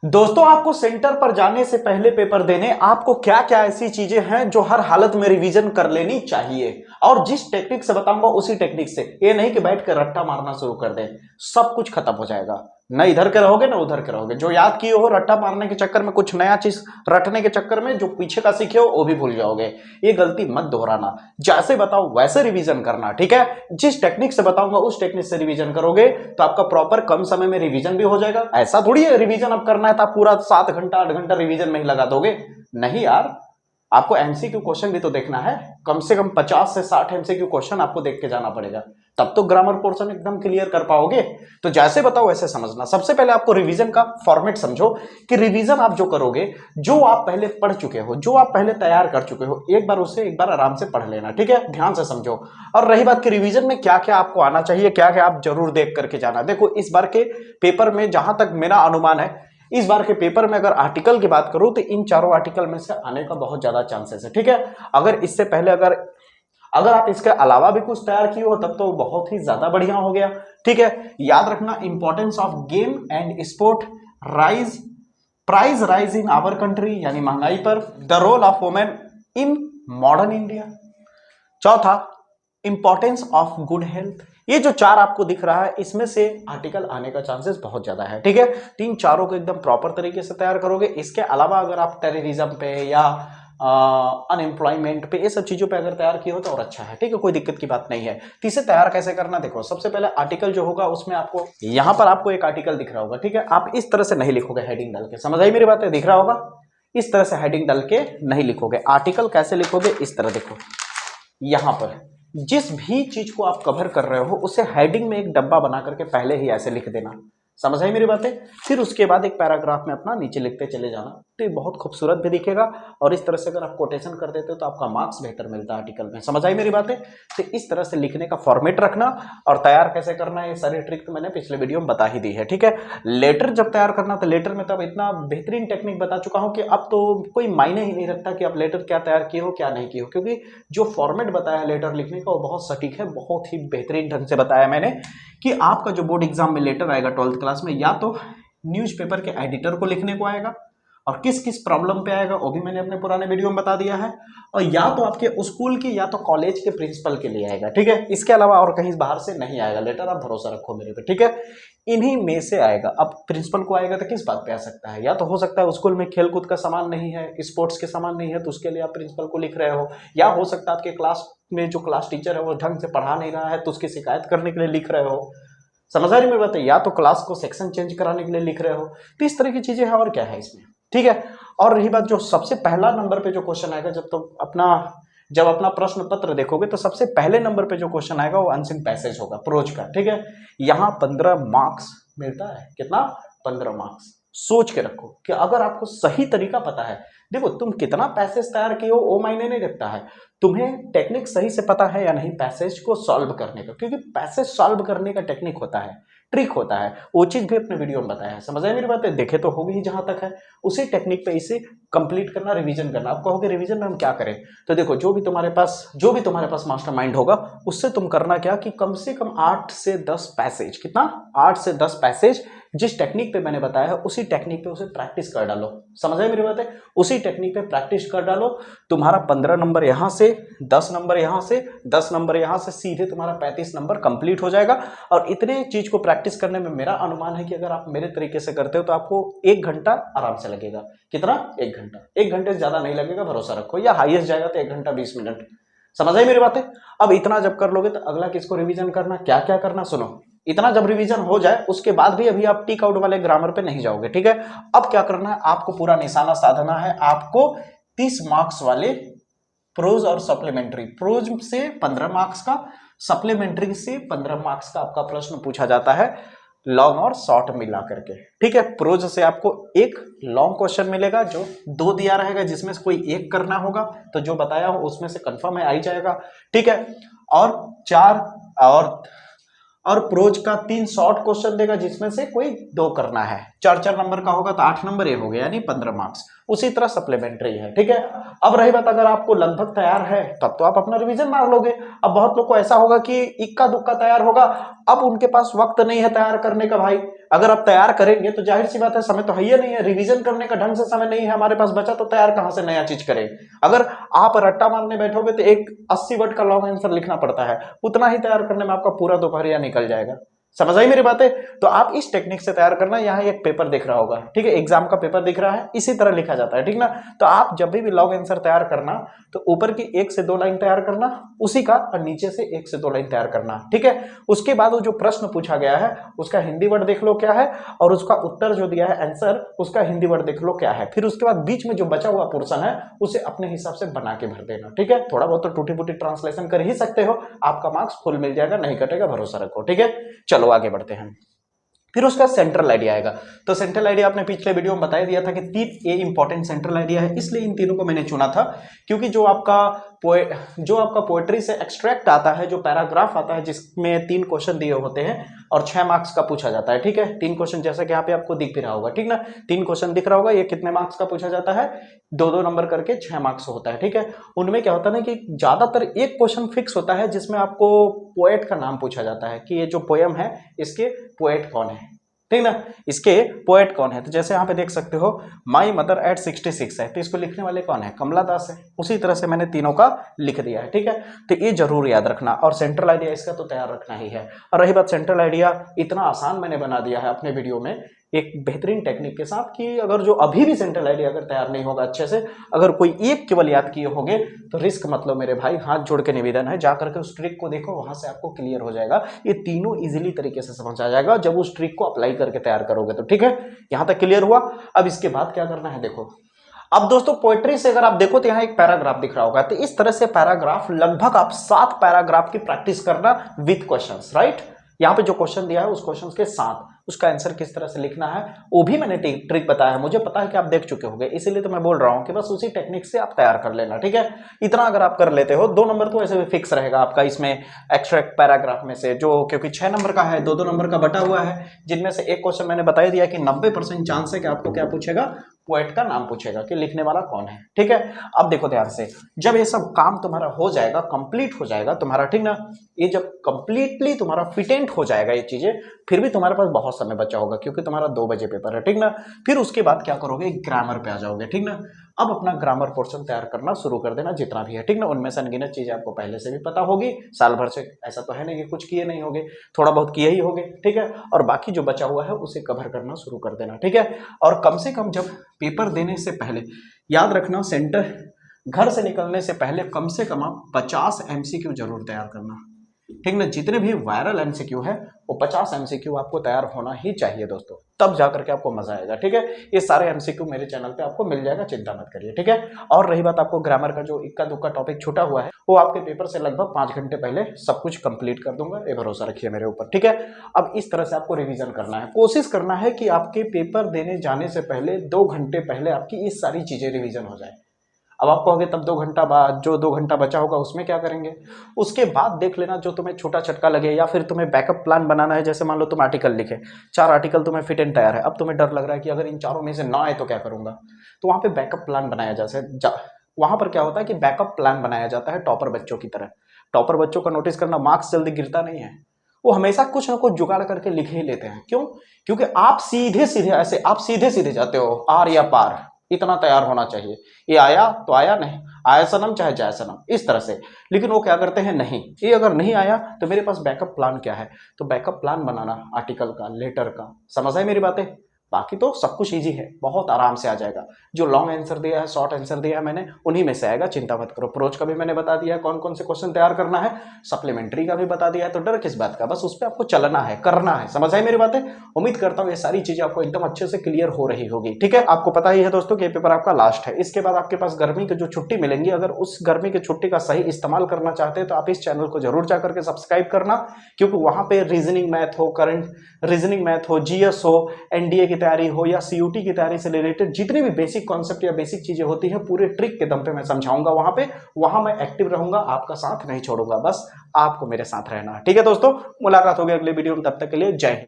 दोस्तों, आपको सेंटर पर जाने से पहले पेपर देने आपको क्या क्या ऐसी चीजें हैं जो हर हालत में रिवीजन कर लेनी चाहिए, और जिस टेक्निक से बताऊंगा उसी टेक्निक से। ये नहीं कि बैठ कर रट्टा मारना शुरू कर दें, सब कुछ खत्म हो जाएगा। न इधर के रहोगे ना उधर के रहोगे। जो याद किए हो रट्टा मारने के चक्कर में, कुछ नया चीज रटने के चक्कर में जो पीछे का सीखे हो वो भी भूल जाओगे। ये गलती मत दोहराना। जैसे बताओ वैसे रिवीजन करना, ठीक है। जिस टेक्निक से बताऊंगा उस टेक्निक से रिवीजन करोगे तो आपका प्रॉपर कम समय में रिवीजन भी हो जाएगा। ऐसा थोड़ी है रिवीजन अब करना है तो आप पूरा 7 घंटा 8 घंटा रिवीजन में ही लगा दोगे। नहीं यार, आपको एमसीक्यू क्वेश्चन भी तो देखना है। कम से कम 50 से 60 एमसीक्यू क्वेश्चन आपको देख के जाना पड़ेगा, तब तो ग्रामर पोर्शन एकदम क्लियर कर पाओगे। तो जैसे बताओ वैसे समझना। सबसे पहले आपको रिवीजन का फॉर्मेट समझो कि रिवीजन आप जो करोगे, जो आप पहले पढ़ चुके हो, जो आप पहले तैयार कर चुके हो, एक बार उसे एक बार आराम से पढ़ लेना, ठीक है। ध्यान से समझो। और रही बात कि रिवीजन में क्या क्या आपको आना चाहिए, क्या क्या आप जरूर देख करके जाना। देखो, इस बार के पेपर में जहां तक मेरा अनुमान है, इस बार के पेपर में अगर आर्टिकल की बात करूं तो इन चारों आर्टिकल में से आने का बहुत ज्यादा चांसेस है, ठीक है। अगर इससे पहले अगर आप इसके अलावा भी कुछ तैयार किए हो तब तो बहुत ही ज्यादा बढ़िया हो गया, ठीक है। याद रखना, importance of game and sport, price rise in our country यानी महंगाई पर, the role of women in modern India, चौथा इंपॉर्टेंस ऑफ गुड हेल्थ। ये जो चार आपको दिख रहा है इसमें से आर्टिकल आने का चांसेस बहुत ज्यादा है, ठीक है। तीन चारों को एकदम प्रॉपर तरीके से तैयार करोगे। इसके अलावा अगर आप टेररिज्म पे या अनएम्प्लॉयमेंट पे, ये सब चीजों पे अगर तैयार किए हो तो और अच्छा है, ठीक है। कोई दिक्कत की बात नहीं है। तो इसे तैयार कैसे करना, देखो सबसे पहले आर्टिकल जो होगा उसमें आपको यहां पर आपको एक आर्टिकल दिख रहा होगा, ठीक है। आप इस तरह से नहीं लिखोगे हेडिंग डाल के, समझ आई मेरी बात है। दिख रहा होगा, इस तरह से हेडिंग डाल के नहीं लिखोगे। आर्टिकल कैसे लिखोगे, इस तरह देखो, यहां पर जिस भी चीज को आप कवर कर रहे हो उसे हेडिंग में एक डब्बा बना करके पहले ही ऐसे लिख देना, समझ आई मेरी बातें। फिर उसके बाद एक पैराग्राफ में अपना नीचे लिखते चले जाना, तो ये बहुत खूबसूरत भी दिखेगा। और इस तरह से अगर आप कोटेशन कर देते हो तो आपका मार्क्स बेहतर मिलता है आर्टिकल में, समझ आई मेरी बातें। तो इस तरह से लिखने का फॉर्मेट रखना, और तैयार कैसे करना है ये सारी ट्रिक तो मैंने पिछले वीडियो में बता ही दी है, ठीक है। लेटर जब तैयार करना, तो लेटर में तब इतना बेहतरीन टेक्निक बता चुका हूं कि अब तो कोई मायने ही नहीं रखता कि आप लेटर क्या तैयार किए हो क्या नहीं किए हो, क्योंकि जो फॉर्मेट बताया है लेटर लिखने का वो बहुत सटीक है, बहुत ही बेहतरीन ढंग से बताया मैंने कि आपका जो बोर्ड एग्जाम में लेटर आएगा 12th क्लास में, या तो न्यूज़पेपर के एडिटर को लिखने को आएगा, और किस किस प्रॉब्लम पे आएगा वो भी मैंने अपने पुराने वीडियो में बता दिया है, और या तो आपके स्कूल की या तो कॉलेज के प्रिंसिपल के लिए आएगा, ठीक है। इसके अलावा और कहीं बाहर से नहीं आएगा लेटर, आप भरोसा रखो मेरे पे, ठीक है। इन्हीं में से आएगा। अब प्रिंसिपल को आएगा तो किस बात पे आ सकता है, या तो हो सकता है स्कूल में खेलकूद का सामान नहीं है, स्पोर्ट्स के सामान नहीं है, तो उसके लिए आप प्रिंसिपल को लिख रहे हो, या हो सकता है आपके क्लास में जो क्लास टीचर है वो ढंग से पढ़ा नहीं रहा है तो उसकी शिकायत करने के लिए लिख रहे हो, समझ आ रही मेरी बात है, या तो क्लास को सेक्शन चेंज कराने के लिए लिख रहे हो। तो इस तरह की चीजें हैं, और क्या है इसमें, ठीक है। और रही बात जो सबसे पहला नंबर पे जो क्वेश्चन आएगा, जब अपना प्रश्न पत्र देखोगे तो सबसे पहले नंबर पे जो क्वेश्चन आएगा वो अनसीन पैसेज होगा, प्रोज का, ठीक है। यहाँ 15 मार्क्स मिलता है, कितना, 15 मार्क्स। सोच के रखो कि अगर आपको सही तरीका पता है, देखो तुम कितना पैसेज तैयार किए हो वो मायने नहीं रखता है, तुम्हें टेक्निक सही से पता है या नहीं पैसेज को सॉल्व करने का, क्योंकि पैसेज सॉल्व करने का टेक्निक होता है, ट्रिक होता है, वो चीज भी अपने वीडियो में बताया है, समझ आए मेरी बात है। देखे तो होगी ही जहां तक है, उसी टेक्निक पे इसे कंप्लीट करना, रिवीजन करना। आप कहोगे रिवीजन में हम क्या करें, तो देखो जो भी तुम्हारे पास मास्टरमाइंड होगा उससे तुम करना क्या कि कम से कम 8 से 10 पैसेज, कितना, 8 से 10 पैसेज जिस टेक्निक पे मैंने बताया है उसी टेक्निक पे उसे प्रैक्टिस कर डालो, समझ आए मेरी बात है। उसी टेक्निक पे प्रैक्टिस कर डालो, तुम्हारा 15 नंबर यहां से, 10 नंबर यहां से, 10 नंबर यहां से, सीधे तुम्हारा 35 नंबर कंप्लीट हो जाएगा। और इतने चीज को प्रैक्टिस करने में मेरा अनुमान है कि अगर आप मेरे तरीके से करते हो तो आपको 1 घंटा आराम से लगेगा। कितना, 1 घंटा, 1 घंटे से ज्यादा नहीं लगेगा, भरोसा रखो, या हाईएस्ट जाएगा तो 1 घंटा 20 मिनट, समझ आई मेरी बातें। अब इतना जब कर लोगे तो अगला किसको रिवीजन करना, क्या क्या करना, सुनो। इतना जब रिवीजन हो जाए उसके बाद भी अभी आप टिक आउट वाले ग्रामर पे नहीं जाओगे, ठीक है। अब क्या करना है, आपको पूरा निशाना साधना है। आपको 30 मार्क्स वाले प्रोज और सप्लीमेंट्री, प्रोज से 15 मार्क्स का, सप्लीमेंट्री से 15 मार्क्स का आपका प्रश्न पूछा जाता है, लॉन्ग और शॉर्ट मिला करके, ठीक है। प्रोज से आपको एक लॉन्ग क्वेश्चन मिलेगा जो 2 दिया रहेगा, जिसमें से कोई एक करना होगा, तो जो बताया हो उसमें से कंफर्म है आ ही जाएगा, ठीक है। और 4 और प्रोज का 3 शॉर्ट क्वेश्चन देगा जिसमें से कोई 2 करना है, 4-4 नंबर का होगा तो 8 नंबर ये हो गया, यानी 15 मार्क्स। उसी तरह सप्लीमेंट्री है, ठीक है। अब रही बात, अगर आपको लगभग तैयार है तब तो आप अपना रिवीजन मार लोगे। अब बहुत लोग को ऐसा होगा कि इक्का दुक्का तैयार होगा, अब उनके पास वक्त नहीं है तैयार करने का भाई, अगर आप तैयार करेंगे तो जाहिर सी बात है समय तो है ही नहीं है, रिवीजन करने का ढंग से समय नहीं है हमारे पास बचा, तो तैयार कहां से नया चीज करें। अगर आप रट्टा मारने बैठोगे तो एक 80 वर्ड का लॉन्ग आंसर लिखना पड़ता है, उतना ही तैयार करने में आपका पूरा दोपहरिया निकल जाएगा। समझ आई मेरी बातें? तो आप इस टेक्निक से तैयार करना। यहाँ एक पेपर दिख रहा होगा, ठीक है, एग्जाम का पेपर दिख रहा है, इसी तरह लिखा जाता है, ठीक ना। तो आप जब भी लॉन्ग आंसर तैयार करना तो ऊपर की 1 से 2 लाइन तैयार करना उसी का, और नीचे से 1 से 2 लाइन तैयार करना, ठीक है। उसके बाद वो जो प्रश्न पूछा गया है उसका हिंदी वर्ड देख लो क्या है, और उसका उत्तर जो दिया है आंसर उसका हिंदी वर्ड देख लो क्या है। फिर उसके बाद बीच में जो बचा हुआ पोर्शन है उसे अपने हिसाब से बना के भर देना, ठीक है। थोड़ा बहुत तो टूटी फूटी ट्रांसलेशन कर ही सकते हो, आपका मार्क्स फुल मिल जाएगा, नहीं कटेगा, भरोसा रखो, ठीक है। चलो आगे बढ़ते हैं। फिर उसका सेंट्रल आइडिया आएगा। तो सेंट्रल आइडिया आपने पिछले वीडियो में बता दिया था कि 3 इंपॉर्टेंट सेंट्रल आइडिया है, इसलिए इन तीनों को मैंने चुना था, क्योंकि जो आपका पोएट्री से एक्सट्रैक्ट आता है, जो पैराग्राफ आता है जिसमें 3 क्वेश्चन दिए होते हैं और 6 मार्क्स का पूछा जाता है, ठीक है। 3 क्वेश्चन जैसे कि यहाँ पे आपको दिख भी रहा होगा, ठीक ना, 3 क्वेश्चन दिख रहा होगा, ये कितने मार्क्स का पूछा जाता है, 2-2 नंबर करके 6 मार्क्स होता है, ठीक है। उनमें क्या होता है ना कि ज्यादातर एक क्वेश्चन फिक्स होता है जिसमें आपको पोएट का नाम पूछा जाता है कि ये जो पोएम है इसके पोएट कौन है, ठीक ना, इसके पोएट कौन है। तो जैसे यहाँ पे देख सकते हो माई मदर एट 66 है, तो इसको लिखने वाले कौन है, कमला दास है। उसी तरह से मैंने तीनों का लिख दिया है, ठीक है। तो ये जरूर याद रखना, और सेंट्रल आइडिया इसका तो तैयार रखना ही है। और रही बात सेंट्रल आइडिया, इतना आसान मैंने बना दिया है अपने वीडियो में एक बेहतरीन टेक्निक के साथ कि अगर जो अभी भी सेंट्रल आइडिया अगर तैयार नहीं होगा अच्छे से, अगर कोई एक केवल याद किए होंगे तो रिस्क मत लो मेरे भाई, हाथ जोड़ के निवेदन है, जाकर के उस ट्रिक को देखो, वहां से आपको क्लियर हो जाएगा, ये तीनों इजीली तरीके से समझ आ जाएगा जब उस ट्रिक को अप्लाई करके तैयार करोगे तो, ठीक है। यहां तक क्लियर हुआ। अब इसके बाद क्या करना है देखो। अब दोस्तों पोएट्री से अगर आप देखो तो यहाँ एक पैराग्राफ दिख रहा होगा, तो इस तरह से पैराग्राफ लगभग आप 7 पैराग्राफ की प्रैक्टिस करना विद क्वेश्चंस, राइट। यहाँ पे जो क्वेश्चन दिया है उस क्वेश्चन के साथ उसका आंसर किस तरह से लिखना है वो भी मैंने ट्रिक बताया है, मुझे पता है कि आप देख चुके होंगे, इसीलिए तो मैं बोल रहा हूँ कि बस उसी टेक्निक से आप तैयार कर लेना, ठीक है। इतना अगर आप कर लेते हो, 2 नंबर तो ऐसे भी फिक्स रहेगा आपका इसमें एक्स्ट्रैक्ट पैराग्राफ में से, जो क्योंकि 6 नंबर का है, 2-2 नंबर का बटा हुआ है, जिनमें से एक क्वेश्चन मैंने बता दिया कि 90% चांस है कि आपको क्या पूछेगा, पोएट का नाम पूछेगा कि लिखने वाला कौन है, ठीक है। अब देखो ध्यान से, जब ये सब काम तुम्हारा हो जाएगा, कंप्लीट हो जाएगा तुम्हारा, ठीक ना, ये जब कंप्लीटली तुम्हारा फिटेंट हो जाएगा ये चीजें, फिर भी तुम्हारे पास बहुत समय बचा होगा क्योंकि तुम्हारा 2 बजे पेपर है, ठीक ना। फिर उसके बाद क्या करोगे, ग्रामर पे आ जाओगे, ठीक ना। अब अपना ग्रामर पोर्शन तैयार करना शुरू कर देना जितना भी है, ठीक ना। उनमें से अनगिनत चीजें आपको पहले से भी पता होगी, साल भर से ऐसा तो है नहीं कि कुछ किए नहीं होगे, थोड़ा बहुत किए ही होगे, ठीक है। और बाकी जो बचा हुआ है उसे कवर करना शुरू कर देना, ठीक है। और कम से कम जब पेपर देने से पहले, याद रखना, सेंटर घर से निकलने से पहले कम से कम आप 50 MCQ जरूर तैयार करना, ठीक ना। जितने भी वायरल MCQ है वो 50 MCQ आपको तैयार होना ही चाहिए दोस्तों, तब जाकर के आपको मजा आएगा, ठीक है। ये सारे MCQ मेरे चैनल पे आपको मिल जाएगा, चिंता मत करिए, ठीक है। और रही बात आपको ग्रामर का, जो इक्का दुक्का टॉपिक छूटा हुआ है वो आपके पेपर से लगभग 5 घंटे पहले सब कुछ कंप्लीट कर दूंगा, ये भरोसा रखिए मेरे ऊपर, ठीक है। अब इस तरह से आपको रिवीजन करना है, कोशिश करना है कि आपके पेपर देने जाने से पहले 2 घंटे पहले आपकी ये सारी चीजें रिवीजन हो जाए। अब आप कहोगे तब 2 घंटा बाद, जो 2 घंटा बचा होगा उसमें क्या करेंगे, उसके बाद देख लेना जो तुम्हें छोटा छटका लगे, या फिर तुम्हें बैकअप प्लान बनाना है। जैसे मान लो तुम आर्टिकल लिखे, 4 आर्टिकल तुम्हें फिट एंड तैयार है, अब तुम्हें डर लग रहा है कि अगर इन चारों में से ना आए तो क्या करूंगा, तो वहां पे बैकअप प्लान बनाया वहां पर क्या होता है कि बैकअप प्लान बनाया जाता है टॉपर बच्चों की तरह। टॉपर बच्चों का नोटिस करना, मार्क्स जल्दी गिरता नहीं है, वो हमेशा कुछ ना कुछ जुगाड़ करके लिख ही लेते हैं। क्यों? क्योंकि आप सीधे सीधे जाते हो, आर या पार, इतना तैयार होना चाहिए, ये आया तो आया, नहीं आया सनम चाहे जाए सनम, इस तरह से। लेकिन वो क्या करते हैं, नहीं, ये अगर नहीं आया तो मेरे पास बैकअप प्लान क्या है, तो बैकअप प्लान बनाना आर्टिकल का, लेटर का, समझ आए मेरी बातें। बाकी तो सब कुछ इजी है, बहुत आराम से आ जाएगा। जो लॉन्ग आंसर दिया है, शॉर्ट आंसर दिया है मैंने, उन्हीं में से आएगा, चिंता मत करो। प्रोच का भी मैंने बता दिया है कौन कौन से क्वेश्चन तैयार करना है, सप्लीमेंट्री का भी बता दिया है, तो डर किस बात का, बस उस पर आपको चलना है, करना है, समझ आई मेरी बातें। उम्मीद करता हूँ ये सारी चीजें आपको एकदम अच्छे से क्लियर हो रही होगी, ठीक है। आपको पता ही है दोस्तों कि ये पेपर आपका लास्ट है, इसके बाद आपके पास गर्मी की जो छुट्टी मिलेंगी, अगर उस गर्मी की छुट्टी का सही इस्तेमाल करना चाहते हैं तो आप इस चैनल को जरूर जाकर के सब्सक्राइब करना, क्योंकि वहां पे रीजनिंग मैथ हो, करंट रीजनिंग मैथ हो, जीएस हो, एनडीए की तैयारी हो या सीयूटी की तैयारी से रिलेटेड जितनी भी बेसिक कॉन्सेप्ट या बेसिक चीजें होती हैं, पूरे ट्रिक के दम पे मैं समझाऊंगा वहां मैं एक्टिव रहूंगा, आपका साथ नहीं छोड़ूंगा, बस आपको मेरे साथ रहना, ठीक है दोस्तों। मुलाकात होगी अगले वीडियो में, तब तक के लिए जय हिंद।